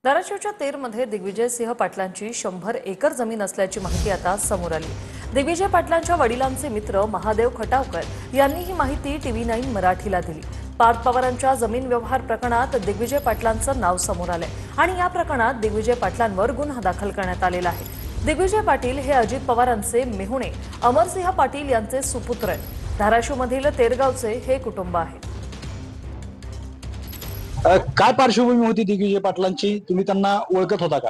धाराशिवच्या तेरमध्ये दिग्विजय सिंह पाटलांची 100 एकर जमीन असल्याची माहिती आता समोर आली। दिग्विजय पाटलांच्या वडिलांचे मित्र महादेव खटावकर यांनी ही माहिती TV9 मराठीला दिली। पार्थ पवारांच्या जमीन व्यवहार प्रकरणात दिग्विजय पाटलांचं नाव समोर आलंय आणि या प्रकरणात दिग्विजय पाटलांवर गुन्हा दाखल करण्यात आलेला आहे। दिग्विजय पाटील हे अजित पवारांचे मेहुणे अमरसिंह पाटील यांचे सुपुत्र आहेत। धाराशिवमधील तेरगावचे हे कुटुंब आहे। काय पार्श्वभूमी होती दिग्विजय पाटलांची? तुम्ही त्यांना ओळखत होता का?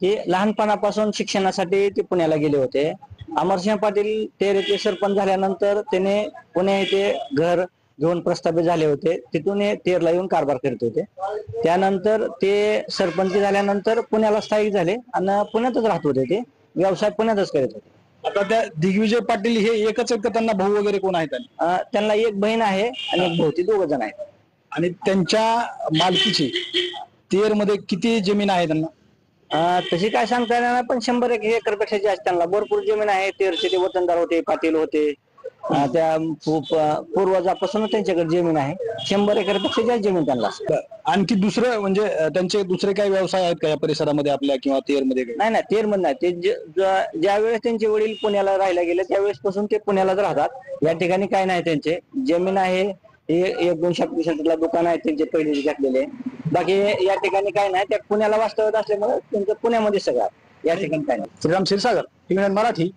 ते लहानपणापासून शिक्षणासाठी ते पुण्याला गेले होते। अमरसिंह पाटील तेर येथे सरपंच झाल्यानंतर त्याने पुणे येथे घर घेऊन प्रस्थापित झाले होते। तिथून तेरला येऊन कारभार करत होते। त्यानंतर ते सरपंच झाल्यानंतर पुण्याला स्थायिक झाले आणि पुण्यातच राहत होते। ते व्यवसाय पुण्यातच करत होते। आता त्या दिग्विजय पाटील हे एकच आहेत का? त्यांना भाऊ वगैरे कोण आहेत? त्यांना एक बहीण आहे आणि एक भाऊ, ते दोघ जण आहेत। आणि त्यांच्या मालकीची तेर मध्ये किती जमीन आहे त्यांना? तशी काय सांगता येणार नाही, पण 100 एकर पेक्षा जास्त त्यांना भरपूर जमीन आहे। तेरचे ते वतनदार होते, पाटील होते। त्या पूर्वजापासून त्यांच्याकडे जमीन आहे। 100 एकर पेक्षा जास्त जमीन त्यांना। आणखी दुसरं म्हणजे त्यांचे दुसरे काही व्यवसाय आहेत का या परिसरामध्ये आपल्या किंवा तेर मध्ये? नाही, तेर मध्ये नाही। ते ज्या वेळेस त्यांचे वडील पुण्याला राहायला गेले त्यावेळेस पासून ते पुण्यालाच राहतात। या ठिकाणी काय नाही, त्यांचे जमीन आहे। एक 2 शेतातला दुकान आहे त्यांचे पहिले घातलेले। बाकी या ठिकाणी काय नाही, त्या पुण्याला वास्तव्यात असल्यामुळे त्यांचं पुण्यामध्ये सगळं या ठिकाणी काय नाही। श्रीराम क्षीरसागर, TV9 मराठी,